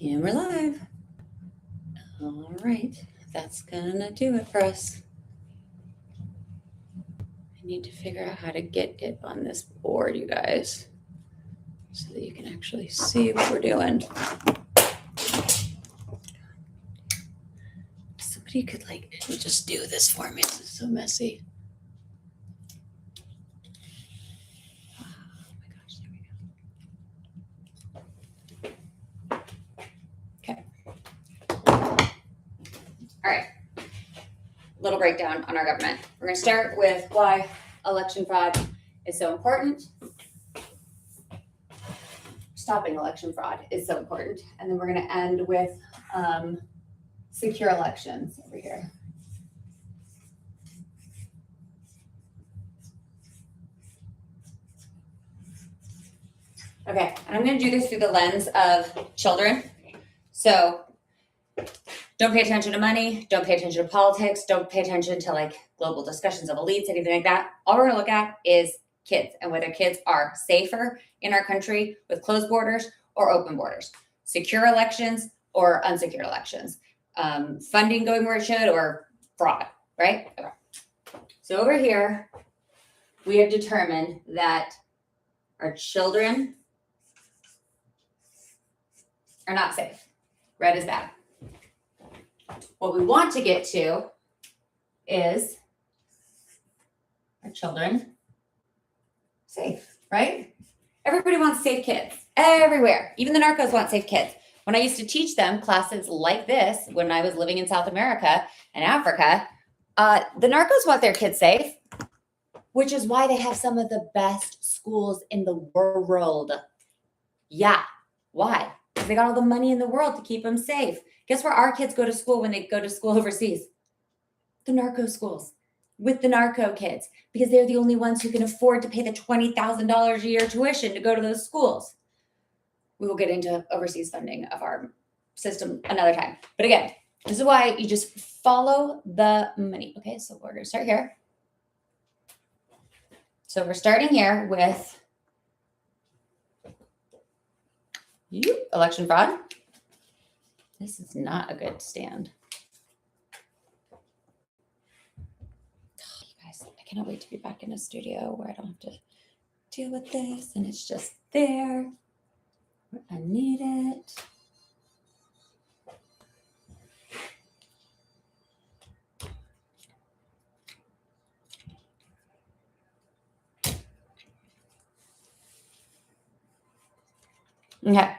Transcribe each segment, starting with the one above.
And we're live. All right, that's gonna do it for us. I need to figure out how to get it on this board, you guys, so that you can actually see what we're doing. Somebody could just do this for me. This is so messy. Oh my gosh, there we go. Okay. All right. Little breakdown on our government. We're going to start with why election fraud is so important. Stopping election fraud is so important. And then we're going to end with secure elections over here. Okay, and I'm going to do this through the lens of children. So don't pay attention to money, don't pay attention to politics, don't pay attention to global discussions of elites, anything like that. All we're going to look at is kids and whether kids are safer in our country with closed borders or open borders, secure elections or unsecured elections, funding going where it should or fraud, right? Okay. So over here, we have determined that our children are not safe. Red is bad. What we want to get to is our children safe, right? Everybody wants safe kids everywhere. Even the narcos want safe kids. When I used to teach them classes like this, when I was living in South America and Africa, the narcos want their kids safe, which is why they have some of the best schools in the world. Yeah. Why? Because they got all the money in the world to keep them safe. Guess where our kids go to school when they go to school overseas? The narco schools with the narco kids, because they're the only ones who can afford to pay the $20,000 a year tuition to go to those schools. We will get into overseas funding of our system another time. But again, this is why you just follow the money. Okay, so we're going to start here. So we're starting here with election fraud. This is not a good stand. You guys, I cannot wait to be back in a studio where I don't have to deal with this and it's just there where I need it. Okay.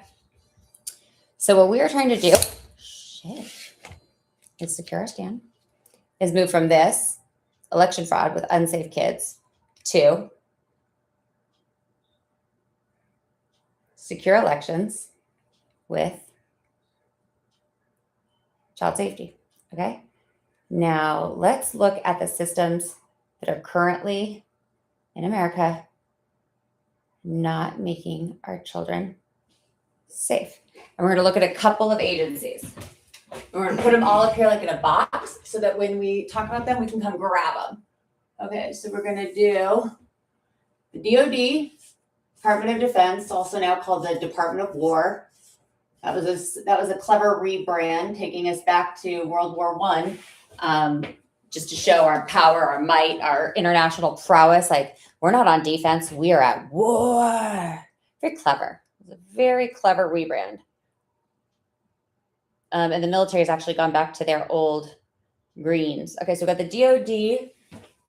So what we are trying to do, is secure our stand, is move from this election fraud with unsafe kids to secure elections with child safety. Okay. Now let's look at the systems that are currently in America not making our children safe. And we're going to look at a couple of agencies. We're going to put them all up here in a box so that when we talk about them, we can come grab them. Okay, so we're going to do the DOD, Department of Defense, also now called the Department of War. That was a clever rebrand, taking us back to World War I, just to show our power, our might, our international prowess. We're not on defense, we are at war. Very clever. It's a very clever rebrand. And the military has actually gone back to their old greens. Okay, so we've got the DOD,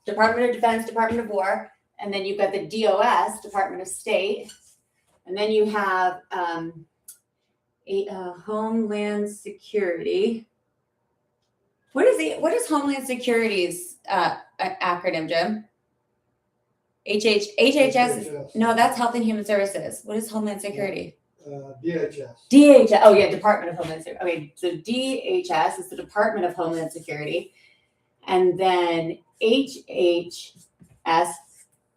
Department of Defense, Department of War, and then you've got the DOS, Department of State, and then you have Homeland Security. What is Homeland Security's acronym, Jim? HHS? No, that's Health and Human Services. What is Homeland Security? DHS. Oh yeah, Department of Homeland Security. Okay, so DHS is the Department of Homeland Security, and then HHS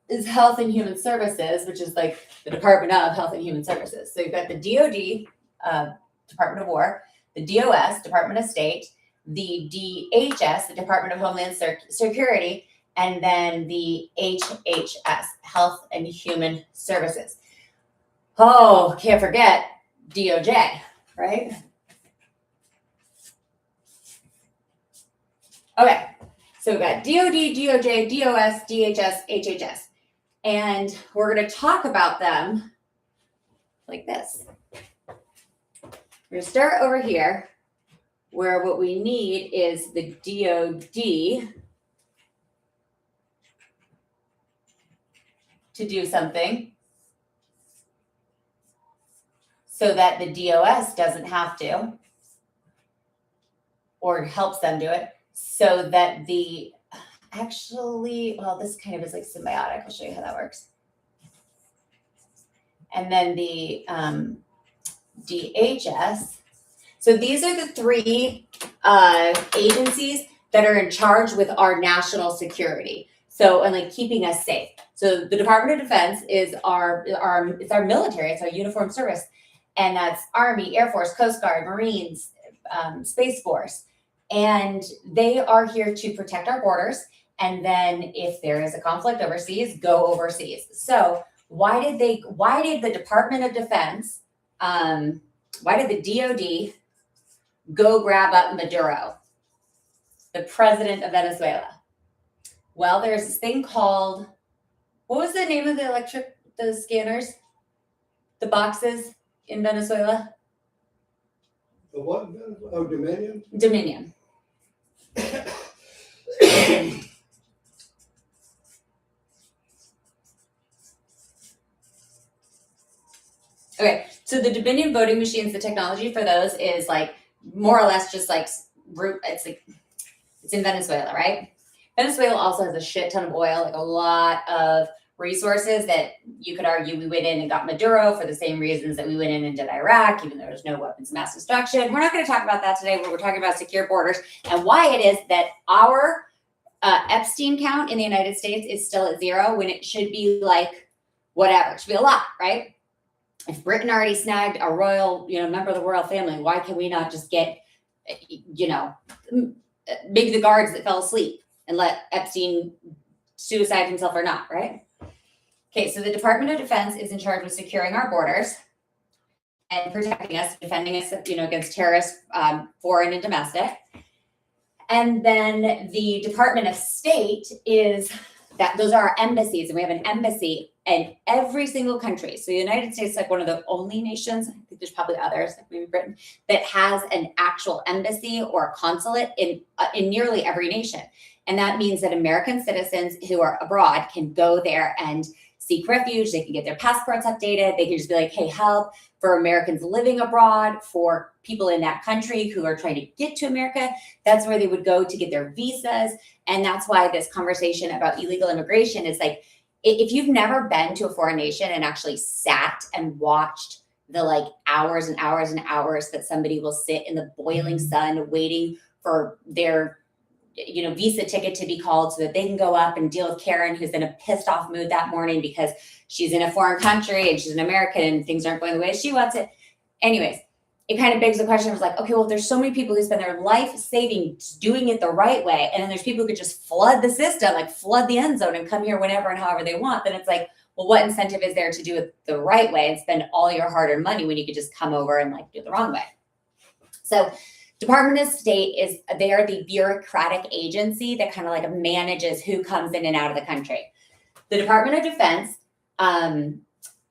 is Health and Human Services, which is the Department of Health and Human Services. So you've got the DOD, Department of War, the DOS, Department of State, the DHS, the Department of Homeland Security, and then the HHS, Health and Human Services. Oh, can't forget DOJ, right? Okay, so we've got DOD, DOJ, DOS, DHS, HHS. And we're going to talk about them like this. We're going to start over here, where what we need is the DOD to do something so that the DOS doesn't have to, or helps them do it, so that the, actually, well, this kind of is like symbiotic. I'll show you how that works. And then the DHS. So these are the three agencies that are in charge with our national security. So, and like keeping us safe. So the Department of Defense is it's our military, it's our uniformed service. And that's Army, Air Force, Coast Guard, Marines, Space Force. And they are here to protect our borders. And then if there is a conflict overseas, go overseas. So why did the Department of Defense, why did the DOD go grab up Maduro, the president of Venezuela? Well, there's this thing called, what was the name of the scanners? The boxes in Venezuela? The what? Oh, Dominion? Dominion. Okay, so the Dominion voting machines, the technology for those is like more or less just like it's in Venezuela, right? Venezuela also has a shit ton of oil, like a lot of resources that you could argue we went in and got Maduro for the same reasons that we went in and did Iraq, even though there's no weapons of mass destruction. We're not going to talk about that today. We're talking about secure borders and why it is that our Epstein count in the United States is still at 0 when it should be like whatever. It should be a lot, right? If Britain already snagged a royal, member of the royal family, why can we not just get, maybe the guards that fell asleep and let Epstein suicide himself or not, right? Okay, so the Department of Defense is in charge of securing our borders and protecting us, defending us, against terrorists, foreign and domestic. And then the Department of State those are our embassies, and we have an embassy in every single country. So the United States is like one of the only nations, I think there's probably others, like maybe Britain, that has an actual embassy or a consulate in nearly every nation. And that means that American citizens who are abroad can go there and seek refuge. They can get their passports updated. They can just be like, hey, help for Americans living abroad, for people in that country who are trying to get to America. That's where they would go to get their visas. And that's why this conversation about illegal immigration is like, if you've never been to a foreign nation and actually sat and watched the like hours and hours and hours that somebody will sit in the boiling sun waiting for their visa ticket to be called so that they can go up and deal with Karen, who's in a pissed off mood that morning because she's in a foreign country and she's an American and things aren't going the way she wants it. Anyways, it kind of begs the question of like, okay, well, there's so many people who spend their life saving doing it the right way. And then there's people who could just flood the system, like flood the end zone and come here whenever and however they want. Then it's like, well, what incentive is there to do it the right way and spend all your hard-earned money when you could just come over and like do it the wrong way? So Department of State they are the bureaucratic agency that kind of like manages who comes in and out of the country. The Department of Defense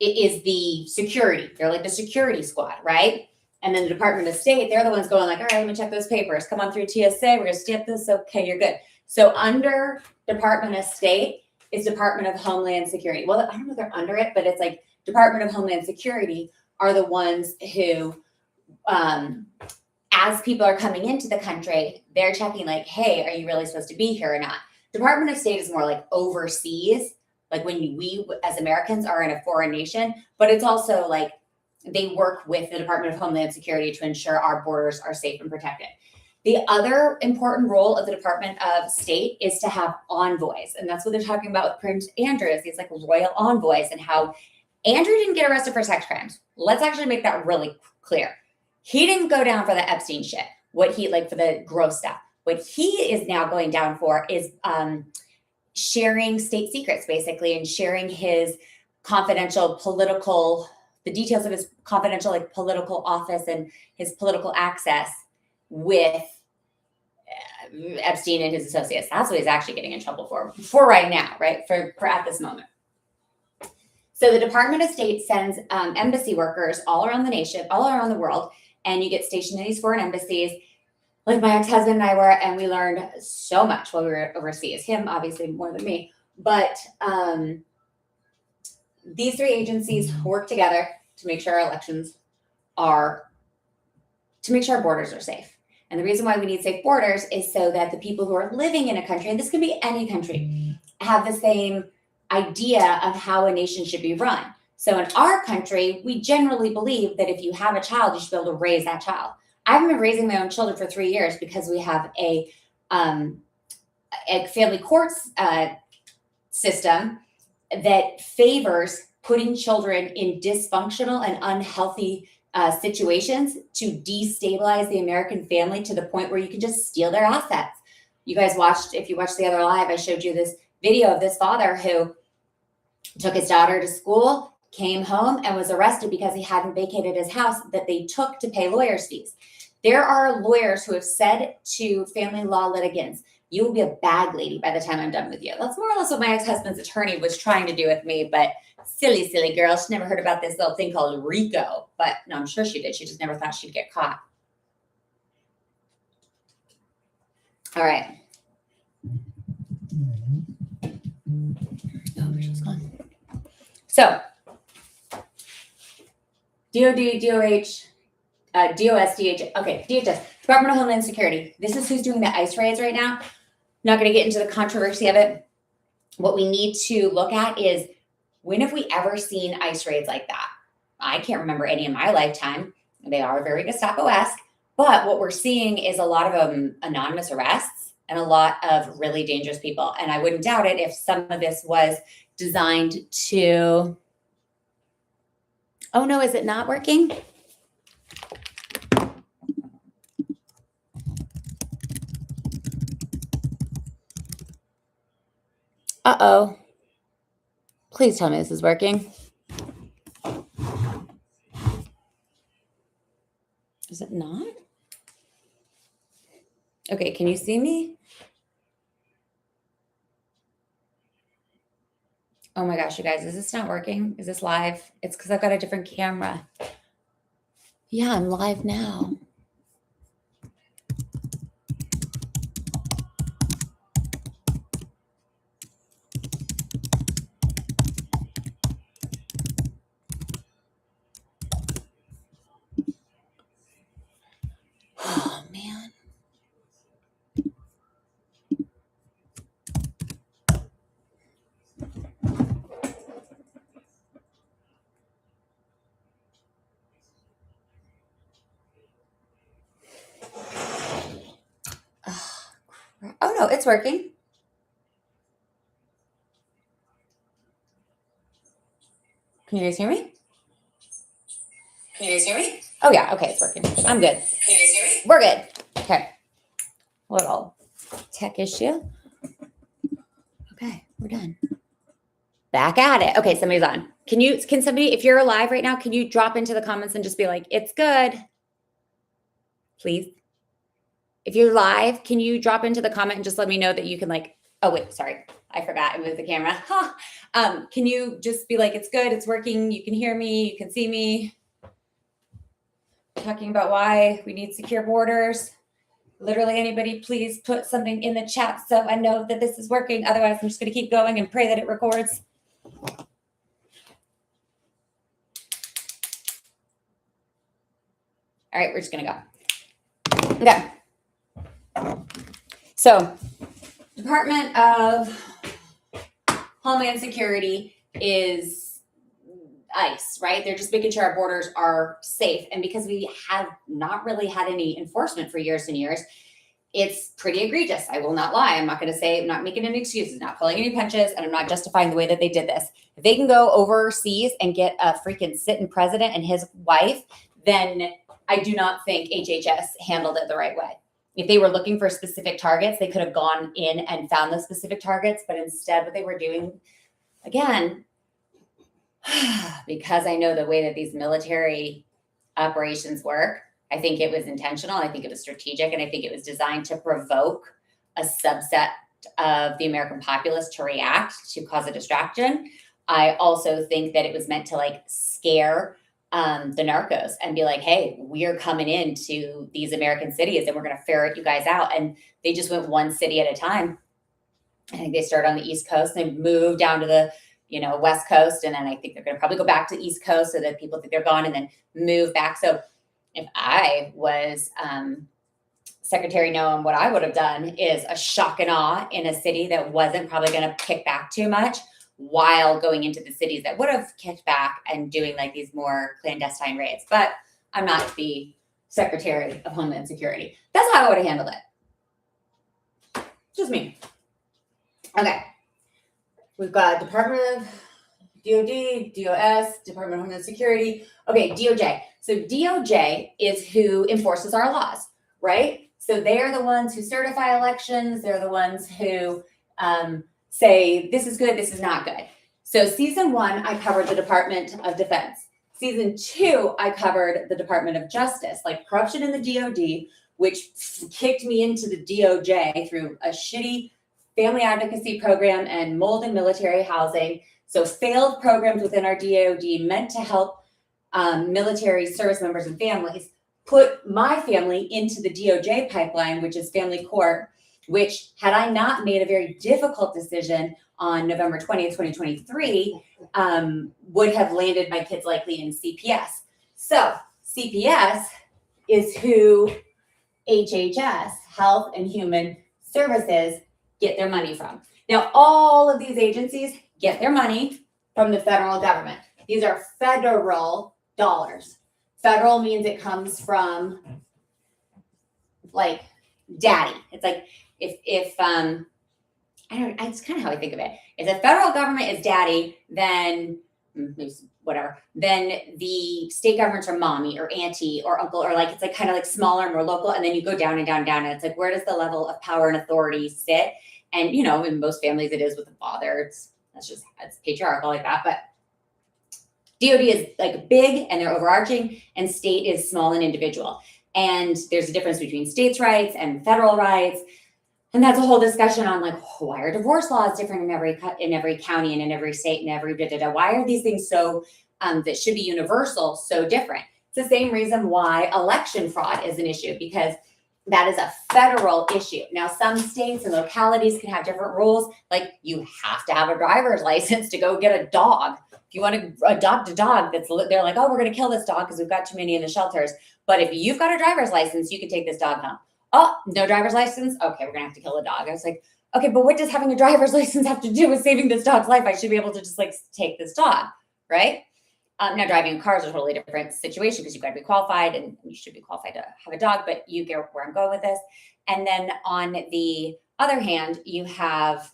is the security. They're like the security squad, right? And then the Department of State, they're the ones going like, all right, let me check those papers. Come on through TSA. We're going to stamp this. Okay, you're good. So under Department of State is Department of Homeland Security. Well, I don't know if they're under it, but it's like Department of Homeland Security are the ones who, as people are coming into the country, they're checking like, hey, are you really supposed to be here or not? Department of State is more like overseas, like when we as Americans are in a foreign nation, but it's also like they work with the Department of Homeland Security to ensure our borders are safe and protected. The other important role of the Department of State is to have envoys. And that's what they're talking about with Prince Andrew, is these like royal envoys, and how Andrew didn't get arrested for sex crimes. Let's actually make that really clear. He didn't go down for the Epstein shit, for the gross stuff. What he is now going down for is sharing state secrets, basically, and sharing his confidential the details of his confidential political office and his political access with Epstein and his associates. That's what he's actually getting in trouble for right now, right? For at this moment. So the Department of State sends embassy workers all around the nation, all around the world, and you get stationed in these foreign embassies. Like my ex-husband and I were, and we learned so much while we were overseas. Him, obviously, more than me. But these three agencies work together to make sure our elections are, to make sure our borders are safe. And the reason why we need safe borders is so that the people who are living in a country, and this can be any country, have the same idea of how a nation should be run. So in our country, we generally believe that if you have a child, you should be able to raise that child. I've been raising my own children for 3 years because we have a family courts system that favors putting children in dysfunctional and unhealthy situations to destabilize the American family to the point where you can just steal their assets. You guys watched, if you watched the other live, I showed you this video of this father who took his daughter to school, came home, and was arrested because he hadn't vacated his house that they took to pay lawyers' fees. There are lawyers who have said to family law litigants, you will be a bag lady by the time I'm done with you. That's more or less what my ex-husband's attorney was trying to do with me, but silly girl. She never heard about this little thing called RICO, but no, I'm sure she did. She just never thought she'd get caught. All right. Oh, where's she gone? So, DOD, DOH, DOSDH, okay, DHS, Department of Homeland Security. This is who's doing the ICE raids right now. Not going to get into the controversy of it. What we need to look at is, when have we ever seen ICE raids like that? I can't remember any in my lifetime. They are very Gestapo-esque, but what we're seeing is a lot of anonymous arrests and a lot of really dangerous people. And I wouldn't doubt it if some of this was designed to, oh no, is it not working? Uh-oh. Please tell me this is working. Is it not? Okay, can you see me? Oh my gosh, you guys, is this not working? Is this live? It's because I've got a different camera. Yeah, I'm live now. Oh, man. Oh, no, it's working. Can you guys hear me? Can you guys hear me? Oh, yeah. Okay, it's working. I'm good. Can you guys hear me? We're good. Okay. Little tech issue. Okay, we're done. Back at it. Okay, somebody's on. Can somebody, if you're alive right now, can you drop into the comments and just be like, it's good? Please. If you're live, can you drop into the comment and just let me know that you can oh wait, sorry. I forgot I moved the camera. Can you just be like, it's good, it's working, you can hear me, you can see me. Talking about why we need secure borders. Literally anybody, please put something in the chat so I know that this is working. Otherwise, I'm just going to keep going and pray that it records. All right, we're just going to go. Okay. So, Department of Homeland Security is ICE, right? They're just making sure our borders are safe. And because we have not really had any enforcement for years and years, it's pretty egregious. I will not lie. I'm not going to say, I'm not making any excuses, not pulling any punches, and I'm not justifying the way that they did this. If they can go overseas and get a freaking sitting president and his wife, then I do not think HHS handled it the right way. If they were looking for specific targets, they could have gone in and found those specific targets. But instead, what they were doing, again, because I know the way that these military operations work, I think it was intentional. I think it was strategic. And I think it was designed to provoke a subset of the American populace to react to cause a distraction. I also think that it was meant to like scare the narcos and be like, hey, we're coming into these American cities and we're going to ferret you guys out. And they just went one city at a time. I think they started on the East Coast, they moved down to the, West Coast. And then I think they're going to probably go back to the East Coast so that people think they're gone and then move back. So if I was Secretary Noem, what I would have done is a shock and awe in a city that wasn't probably going to kick back too much, while going into the cities that would have kicked back and doing like these more clandestine raids. But I'm not the Secretary of Homeland Security. That's how I would have handled it. Just me. Okay. We've got Department of DOD, DOS, Department of Homeland Security. Okay, DOJ. So DOJ is who enforces our laws, right? So they're the ones who certify elections. They're the ones who say, this is good, this is not good. So season 1, I covered the Department of Defense. Season 2, I covered the Department of Justice, like corruption in the DOD, which kicked me into the DOJ through a shitty family advocacy program and mold in military housing. So failed programs within our DOD meant to help military service members and families, put my family into the DOJ pipeline, which is family court, which had I not made a very difficult decision on November 20th, 2023, would have landed my kids likely in CPS. So CPS is who HHS, Health and Human Services, get their money from. Now, all of these agencies get their money from the federal government. These are federal dollars. Federal means it comes from like daddy. It's like if I don't, it's kind of how I think of it. If the federal government is daddy, then whatever, then the state governments are mommy or auntie or uncle, or like, it's like kind of like smaller, more local. And then you go down and down and down. And it's like, where does the level of power and authority sit? And, in most families it is with the father. It's patriarchal like that. But DOD is like big and they're overarching, and state is small and individual. And there's a difference between states' rights and federal rights. And that's a whole discussion on like, why are divorce laws different in every county and in every state and every Why are these things so that should be universal so different? It's the same reason why election fraud is an issue, because that is a federal issue. Now, some states and localities can have different rules. Like you have to have a driver's license to go get a dog. If you want to adopt a dog, they're like, oh, we're going to kill this dog because we've got too many in the shelters. But if you've got a driver's license, you can take this dog home. Oh, no driver's license? Okay, we're going to have to kill a dog. I was like, okay, but what does having a driver's license have to do with saving this dog's life? I should be able to just like take this dog, right? Now, driving a car is a totally different situation because you've got to be qualified and you should be qualified to have a dog, but you get where I'm going with this. And then on the other hand, you have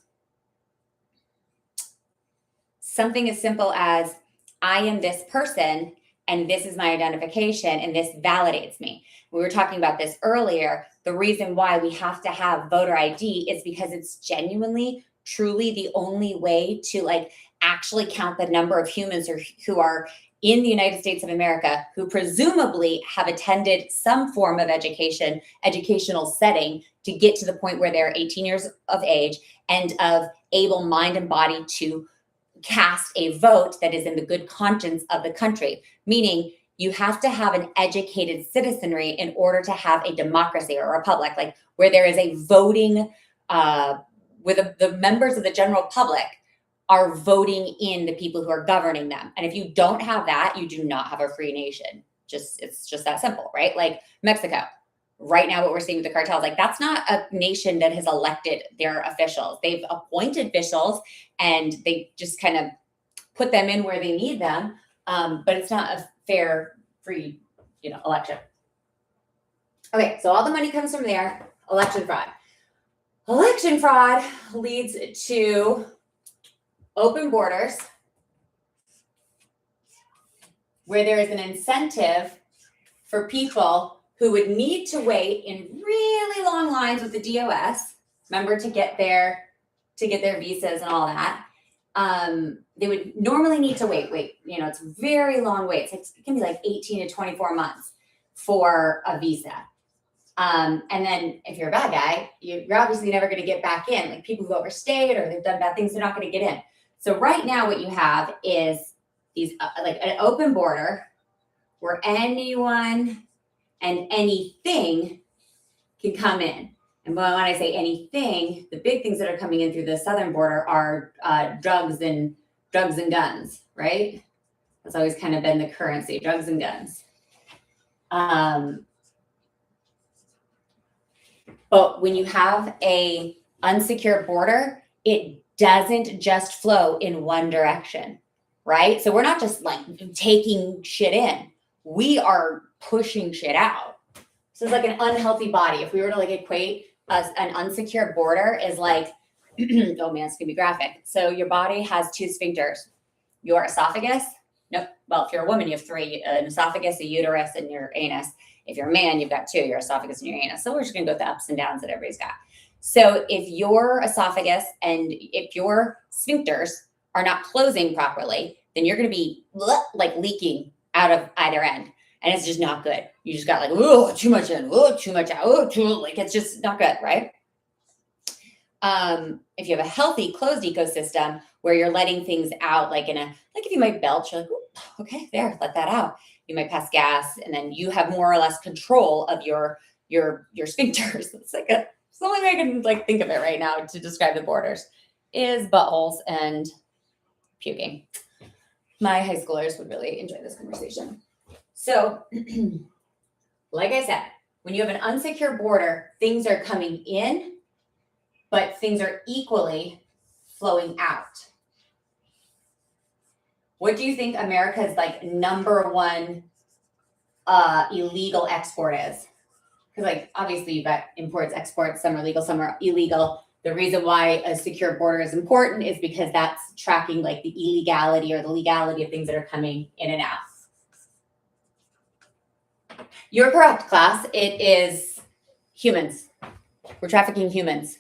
something as simple as I am this person and this is my identification and this validates me. We were talking about this earlier. The reason why we have to have voter ID is because it's genuinely, truly the only way to like actually count the number of humans who are in the United States of America, who presumably have attended some form of educational setting to get to the point where they're 18 years of age and of able mind and body to cast a vote that is in the good conscience of the country. Meaning you have to have an educated citizenry in order to have a democracy or a republic, like where there is a voting, where the members of the general public are voting in the people who are governing them. And if you don't have that, you do not have a free nation. It's just that simple, right? Like Mexico, right now, what we're seeing with the cartels, like that's not a nation that has elected their officials. They've appointed officials and they just kind of put them in where they need them. But it's not a fair, free, election. Okay, so all the money comes from there. Election fraud. Election fraud leads to open borders, where there is an incentive for people who would need to wait in really long lines with the DOS, remember, to get their visas and all that. They would normally need to wait, it's very long waits. It can be like 18 to 24 months for a visa. And then if you're a bad guy, you're obviously never going to get back in. Like people who overstayed or they've done bad things, they're not going to get in. So right now what you have is these like an open border where anyone and anything can come in. And when I say anything, the big things that are coming in through the southern border are drugs and guns, right? That's always kind of been the currency, drugs and guns. But when you have a unsecure border, it doesn't just flow in one direction, right? So we're not just like taking shit in. We are pushing shit out. So it's like an unhealthy body. If we were to like equate an unsecure border is like, oh man, it's gonna be graphic. So your body has two sphincters. Your esophagus, well, if you're a woman, you have three, an esophagus, a uterus, and your anus. If you're a man, you've got two, your esophagus and your anus. So we're just gonna go with the ups and downs that everybody's got. So if your esophagus and if your sphincters are not closing properly, then you're gonna be like leaking out of either end. And it's just not good. You just got like, oh, too much in, oh, too much out, oh, like it's just not good, right? If you have a healthy closed ecosystem where you're letting things out, like if you might belch, you're like, okay, there, let that out. You might pass gas, and then you have more or less control of your sphincters. It's like it's the only way I can like think of it right now to describe the borders is buttholes and puking. My high schoolers would really enjoy this conversation. So, like I said, when you have an unsecure border, things are coming in, but things are equally flowing out. What do you think America's like number one illegal export is? Because like obviously you've got imports, exports, some are legal, some are illegal. The reason why a secure border is important is because that's tracking like the illegality or the legality of things that are coming in and out. You're correct, class. It is humans. We're trafficking humans.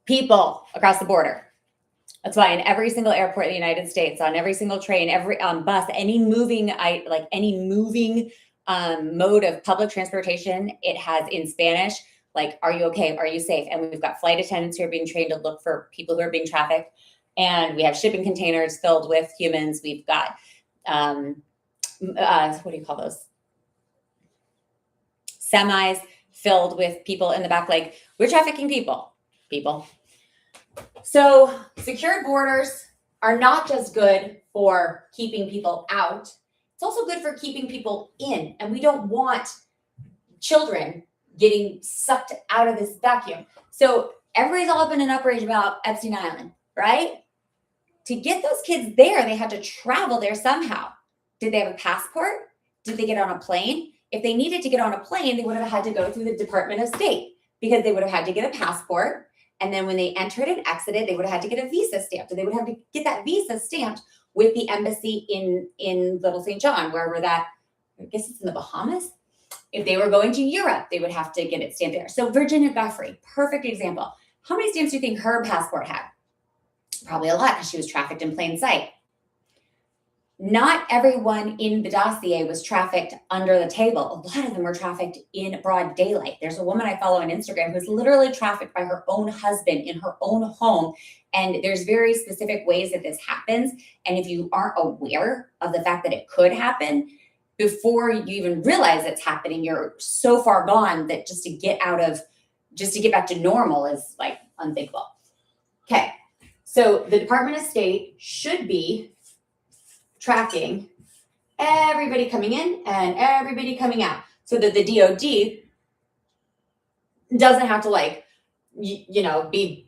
People across the border. That's why in every single airport in the United States, on every single train, every bus, any moving mode of public transportation, it has in Spanish, like, are you okay? Are you safe? And we've got flight attendants who are being trained to look for people who are being trafficked. And we have shipping containers filled with humans. We've got, what do you call those? Semis filled with people in the back. Like, we're trafficking people. So secured borders are not just good for keeping people out. It's also good for keeping people in. And we don't want children getting sucked out of this vacuum. So everybody's all up in an outrage about Epstein Island, right? To get those kids there, they had to travel there somehow. Did they have a passport? Did they get on a plane? If they needed to get on a plane, they would have had to go through the Department of State because they would have had to get a passport. And then when they entered and exited, they would have had to get a visa stamped. And they would have to get that visa stamped with the embassy in Little St. John, wherever that, I guess it's in the Bahamas. If they were going to Europe, they would have to get it stamped there. So Virginia Guffrey, perfect example. How many stamps do you think her passport had? Probably a lot because she was trafficked in plain sight. Not everyone in the dossier was trafficked under the table. A lot of them were trafficked in broad daylight. There's a woman I follow on Instagram who's literally trafficked by her own husband in her own home. And there's very specific ways that this happens. And if you aren't aware of the fact that it could happen, before you even realize it's happening, you're so far gone that just to get back to normal is like unthinkable. Okay. So the Department of State should be tracking everybody coming in and everybody coming out so that the DOD doesn't have to be,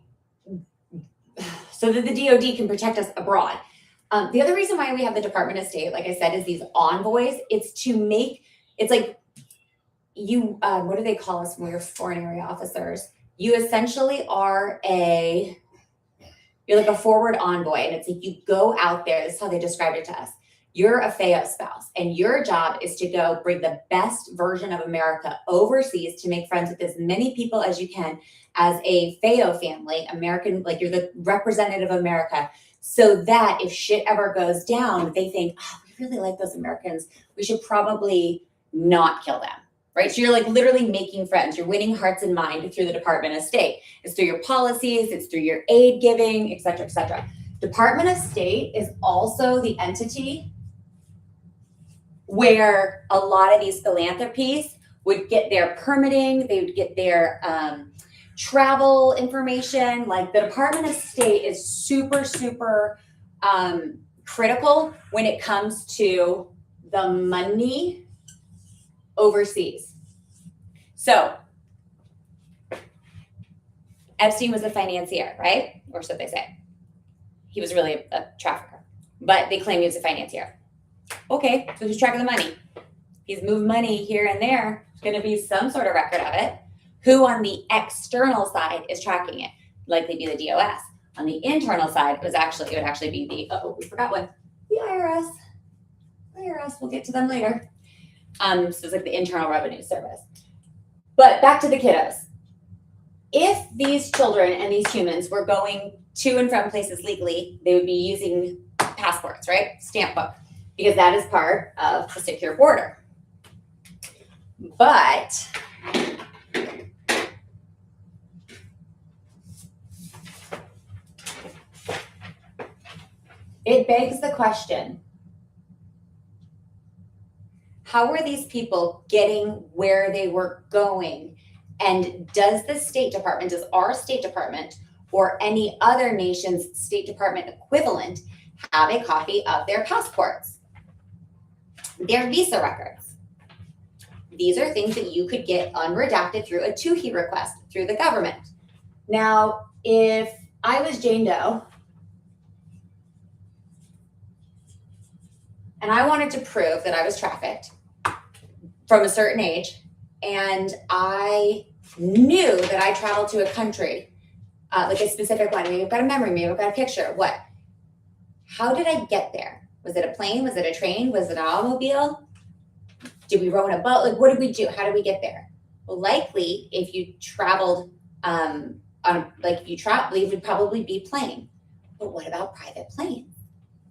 so that the DOD can protect us abroad. The other reason why we have the Department of State, like I said, is these envoys. It's to make, it's like you, what do they call us when we're foreign area officers? You essentially are you're like a forward envoy. And it's like you go out there, this is how they described it to us. You're a FAO spouse and your job is to go bring the best version of America overseas to make friends with as many people as you can as a FAO family, American, like you're the representative of America, so that if shit ever goes down, they think, oh, we really like those Americans. We should probably not kill them, right? So you're like literally making friends. You're winning hearts and mind through the Department of State. It's through your policies, it's through your aid giving, et cetera, et cetera. Department of State is also the entity where a lot of these philanthropies would get their permitting, they would get their travel information. Like the Department of State is super, super critical when it comes to the money overseas. So Epstein was a financier, right? Or so they say. He was really a trafficker, but they claim he was a financier. Okay, so who's tracking the money? He's moved money here and there. There's going to be some sort of record of it. Who on the external side is tracking it? Likely be the DOS. On the internal side, it would actually be the, we forgot one, the IRS. IRS, we'll get to them later. So it's like the Internal Revenue Service. But back to the kiddos. If these children and these humans were going to and from places legally, they would be using passports, right? Stamp book, because that is part of the secure border. But it begs the question, how were these people getting where they were going? And does the State Department, does our State Department or any other nation's State Department equivalent have a copy of their passports, their visa records? These are things that you could get unredacted through a TUHI request through the government. Now, if I was Jane Doe and I wanted to prove that I was trafficked from a certain age, and I knew that I traveled to a country, like a specific one, maybe I've got a memory, maybe I've got a picture, what? How did I get there? Was it a plane? Was it a train? Was it an automobile? Did we row in a boat? Like, what did we do? How did we get there? Well, likely, if you traveled you would probably be plane. But what about private planes?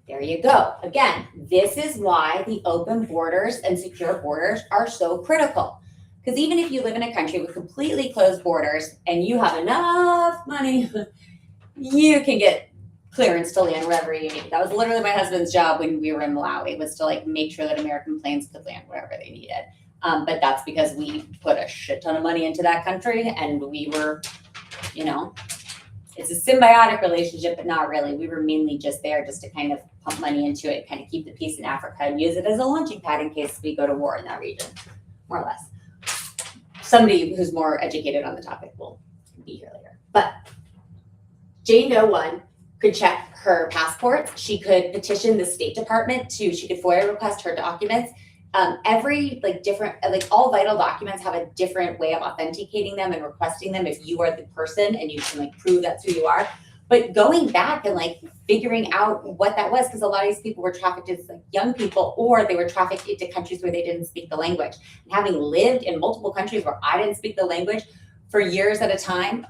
There you go. Again, this is why the open borders and secure borders are so critical. Because even if you live in a country with completely closed borders and you have enough money, you can get clearance to land wherever you need. That was literally my husband's job when we were in Malawi, was to like make sure that American planes could land wherever they needed. But that's because we put a shit ton of money into that country, and we were, it's a symbiotic relationship, but not really. We were mainly just there just to kind of pump money into it, kind of keep the peace in Africa and use it as a launching pad in case we go to war in that region, more or less. Somebody who's more educated on the topic will be here later. But Jane Doe 1 could check her passports. She could petition the State Department she could FOIA request her documents. Every all vital documents have a different way of authenticating them and requesting them if you are the person and you can prove that's who you are. But going back and figuring out what that was, because a lot of these people were trafficked as young people, or they were trafficked into countries where they didn't speak the language. And having lived in multiple countries where I didn't speak the language for years at a time,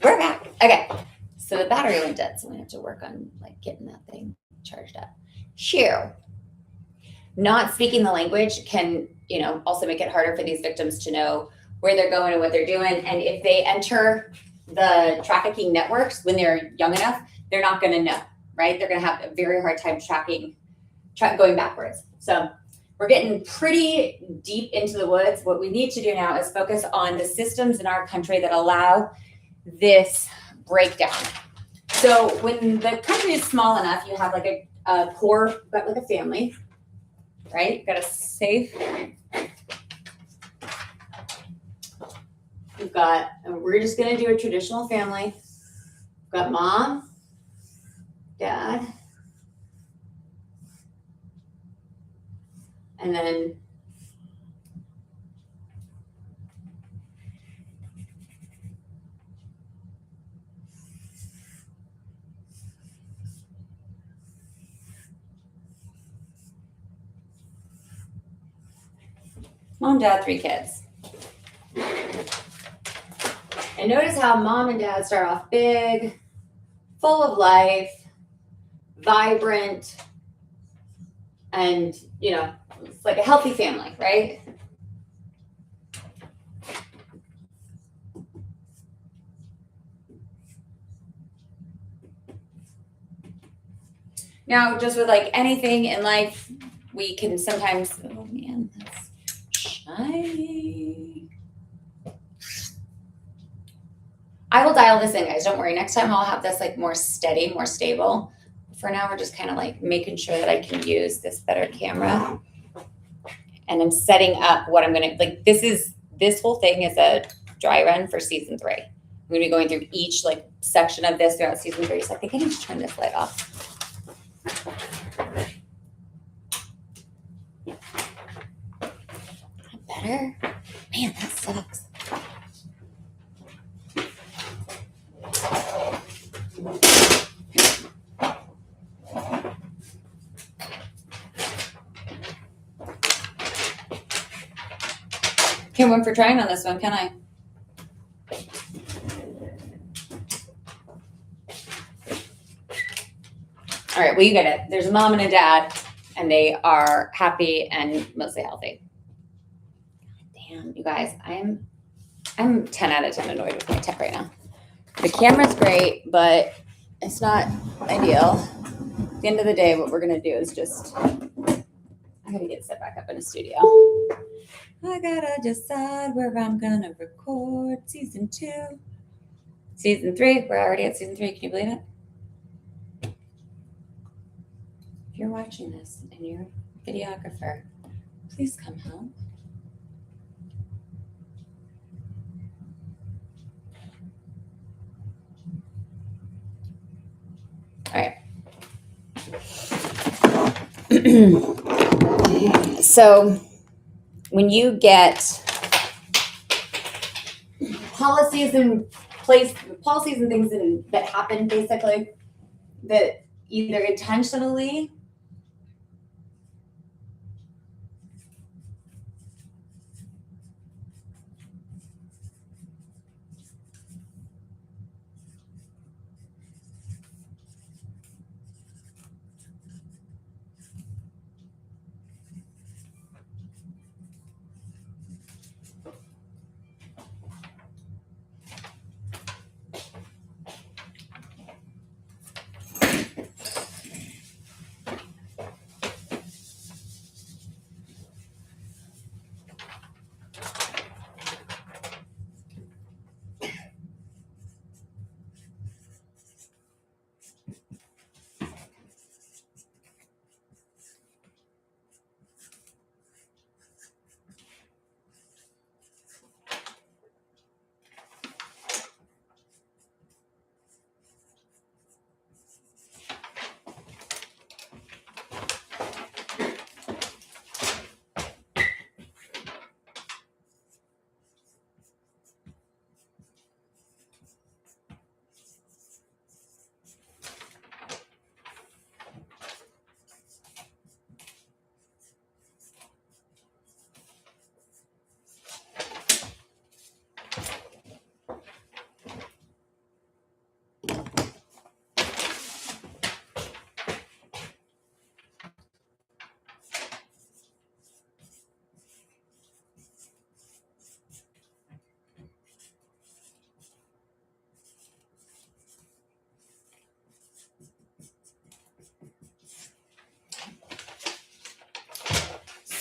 we're back. Okay, so the battery went dead, so we have to work on getting that thing charged up. Shoo. Not speaking the language can, also make it harder for these victims to know where they're going and what they're doing. And if they enter the trafficking networks when they're young enough, they're not going to know, right? They're going to have a very hard time going backwards. So we're getting pretty deep into the woods. What we need to do now is focus on the systems in our country that allow this breakdown. So when the country is small enough, you have like a core, but like a family, right? You've got a safe. We've got, and we're just gonna do a traditional family. We've got mom, dad, and then mom, dad, 3 kids. And notice how mom and dad start off big, full of life, vibrant, and, you know, it's like a healthy family, right? Now, just with like anything in life, we can sometimes, oh man, that's shiny. I will dial this in, guys. Don't worry. Next time I'll have this like more steady, more stable. For now, we're just kind of like making sure that I can use this better camera. And I'm setting up what I'm gonna, like this whole thing is a dry run for season 3. I'm gonna be going through each like section of this throughout season 3. So I think I need to turn this light off. Better? Man, that sucks. Can't win for trying on this one, can I? All right, well, you get it. There's a mom and a dad, and they are happy and mostly healthy. Damn, you guys, I'm 10 out of 10 annoyed with my tech right now. The camera's great, but it's not ideal. At the end of the day, what we're gonna do is just, I gotta get set back up in a studio. I gotta decide where I'm gonna record season 2. Season 3, we're already at season 3, can you believe it? If you're watching this and you're a videographer, please come help. All right. So when you get policies and things that happen basically that either intentionally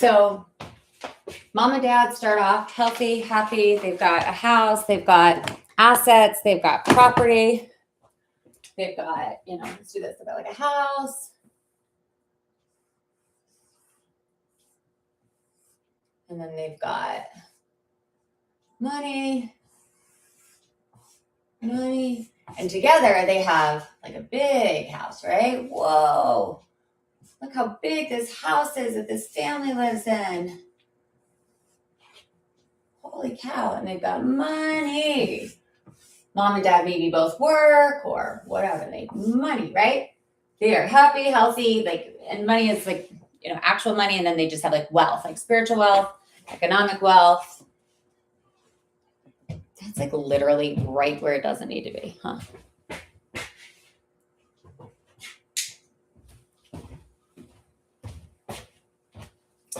So mom and dad start off healthy, happy. They've got a house, they've got assets, they've got property. they've got, let's do this. They've got like a house. And then they've got money. And together they have like a big house, right? Whoa. Look how big this house is that this family lives in. Holy cow. And they've got money. Mom and dad maybe both work or whatever. They have money, right? They are happy, healthy, and money is actual money. And then they just have wealth, spiritual wealth, economic wealth. That's literally right where it doesn't need to be, huh?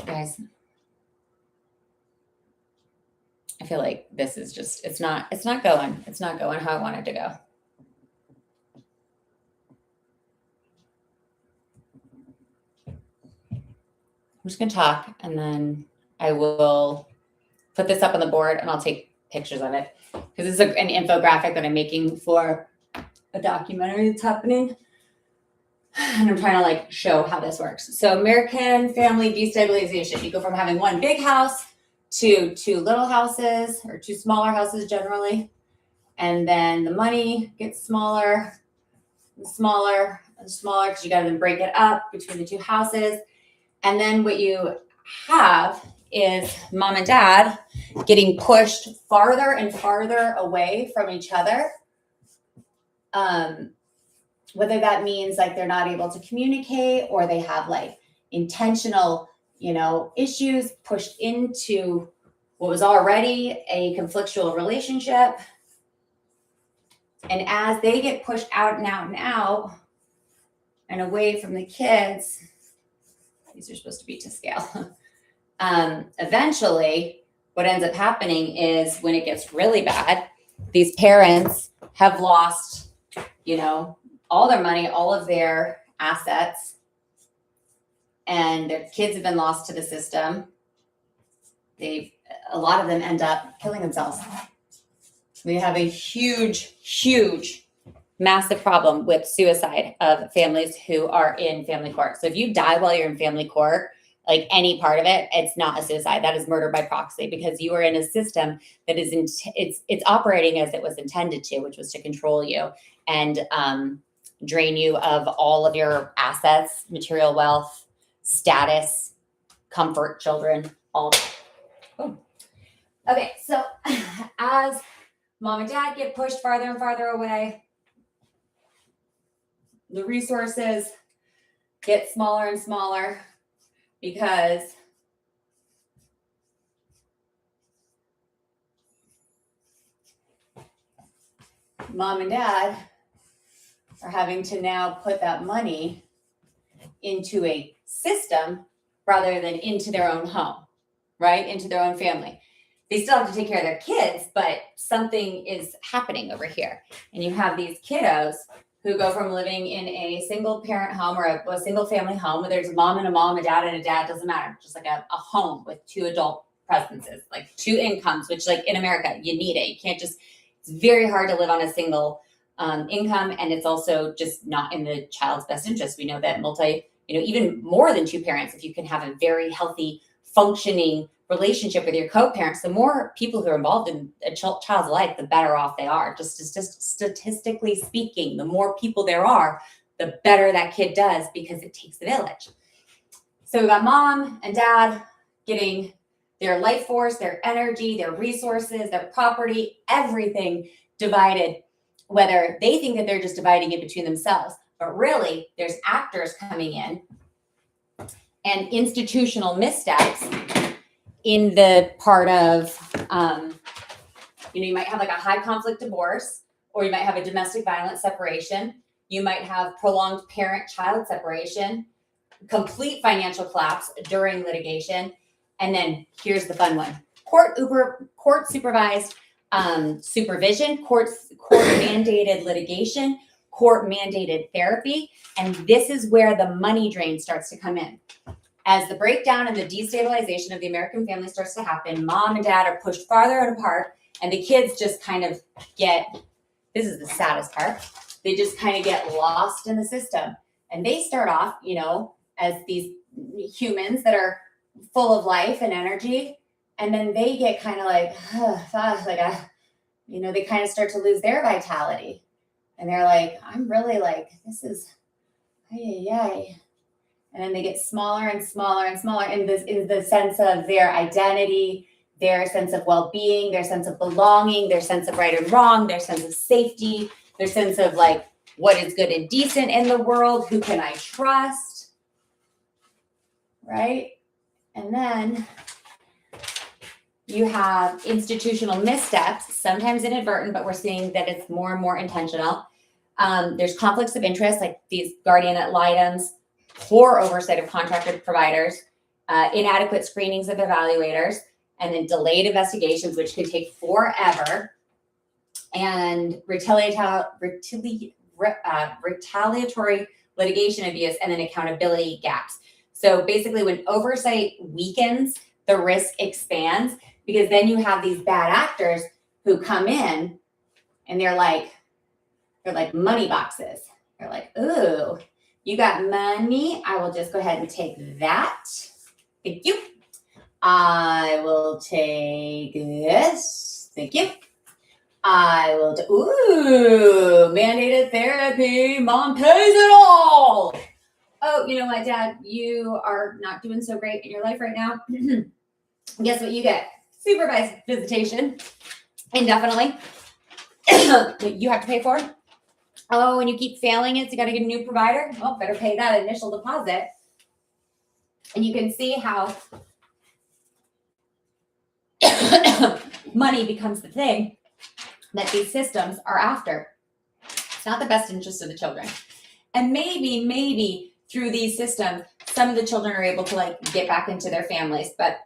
Guys, I feel like this is just, it's not going how I want it to go. I'm just going to talk and then I will put this up on the board and I'll take pictures of it because this is an infographic that I'm making for a documentary that's happening. And I'm trying to show how this works. So American family destabilization. You go from having one big house to two little houses or two smaller houses generally. And then the money gets smaller and smaller and smaller because you got to then break it up between the two houses. And then what you have is mom and dad getting pushed farther and farther away from each other. Whether that means they're not able to communicate or they have intentional, issues pushed into what was already a conflictual relationship. And as they get pushed out and out and out and away from the kids, these are supposed to be to scale. Eventually, what ends up happening is when it gets really bad, these parents have lost, all their money, all of their assets, and their kids have been lost to the system. A lot of them end up killing themselves. We have a huge, massive problem with suicide of families who are in family court. So if you die while you're in family court, any part of it, it's not a suicide. That is murder by proxy because you are in a system that is it's operating as it was intended to, which was to control you and drain you of all of your assets, material wealth, status, comfort, children, all. Oh. Okay, so as mom and dad get pushed farther and farther away, the resources get smaller and smaller because mom and dad are having to now put that money into a system rather than into their own home, right? Into their own family. They still have to take care of their kids, but something is happening over here. And you have these kiddos who go from living in a single parent home or a single family home where there's a mom, a dad, and a dad, doesn't matter. Just a home with two adult presences, two incomes, which in America, you need it. You can't it's very hard to live on a single income. And it's also just not in the child's best interest. We know that even more than two parents, if you can have a very healthy, functioning relationship with your co-parents, the more people who are involved in a child's life, the better off they are. Just statistically speaking, the more people there are, the better that kid does because it takes the village. So we got mom and dad getting their life force, their energy, their resources, their property, everything divided, whether they think that they're just dividing it between themselves, but really there's actors coming in and institutional missteps in the part of, you might have a high conflict divorce, or you might have a domestic violence separation. You might have prolonged parent-child separation, complete financial collapse during litigation. And then here's the fun one. Court supervised supervision, court mandated litigation, court mandated therapy. And this is where the money drain starts to come in. As the breakdown and the destabilization of the American family starts to happen, mom and dad are pushed farther apart, and the kids just kind of this is the saddest part. They just kind of get lost in the system. And they start off, you know, as these humans that are full of life and energy. And then they get kind of like, you know, they kind of start to lose their vitality. And they're like, I'm really like, this is, ay. And then they get smaller and smaller and smaller in the sense of their identity, their sense of well-being, their sense of belonging, their sense of right and wrong, their sense of safety, their sense of like what is good and decent in the world, who can I trust, right? And then you have institutional missteps, sometimes inadvertent, but we're seeing that it's more and more intentional. There's conflicts of interest, like these guardian ad litems, poor oversight of contracted providers, inadequate screenings of evaluators, and then delayed investigations, which could take forever, and retaliatory litigation abuse, and then accountability gaps. So basically, when oversight weakens, the risk expands, because then you have these bad actors who come in and they're like money boxes. They're like, ooh, you got money? I will just go ahead and take that. Thank you. I will take this. Thank you. I will mandated therapy. Mom pays it all. Oh, you know what, Dad? You are not doing so great in your life right now. Guess what you get? Supervised visitation. Indefinitely. You have to pay for it. Oh, and you keep failing it, so you got to get a new provider? Well, better pay that initial deposit. And you can see how money becomes the thing that these systems are after. It's not the best interest of the children. And maybe through these systems, some of the children are able to like get back into their families, but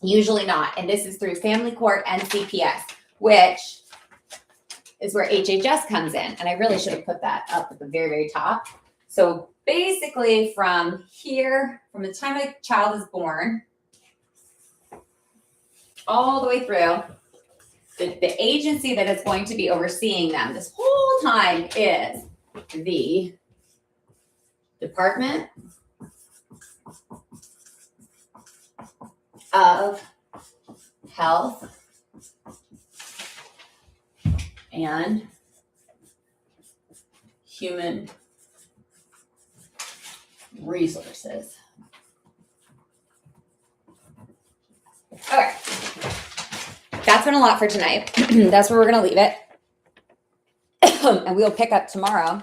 usually not. And this is through family court and CPS, which is where HHS comes in. And I really should have put that up at the very, very top. So basically from here, from the time a child is born, all the way through, the agency that is going to be overseeing them this whole time is the Department of Health and Human Resources. Okay. That's been a lot for tonight. That's where we're going to leave it. And we'll pick up tomorrow.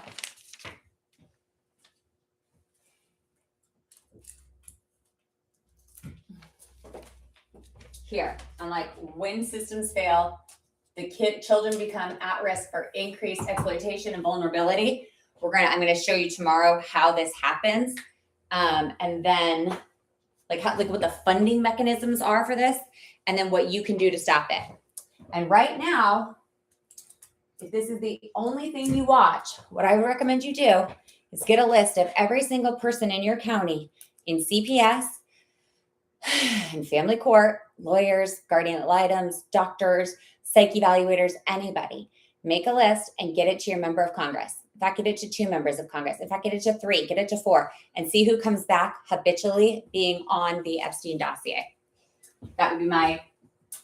Here, on like when systems fail, the children become at risk for increased exploitation and vulnerability. I'm going to show you tomorrow how this happens. And then like what the funding mechanisms are for this, and then what you can do to stop it. And right now, if this is the only thing you watch, what I recommend you do is get a list of every single person in your county in CPS, in family court, lawyers, guardian ad litems, doctors, psych evaluators, anybody. Make a list and get it to your member of Congress. In fact, get it to 2 members of Congress. In fact, get it to 3, get it to 4, and see who comes back habitually being on the Epstein dossier. That would be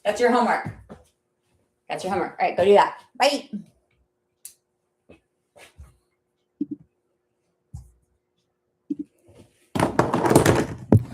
that's your homework. That's your homework. All right, go do that. Bye.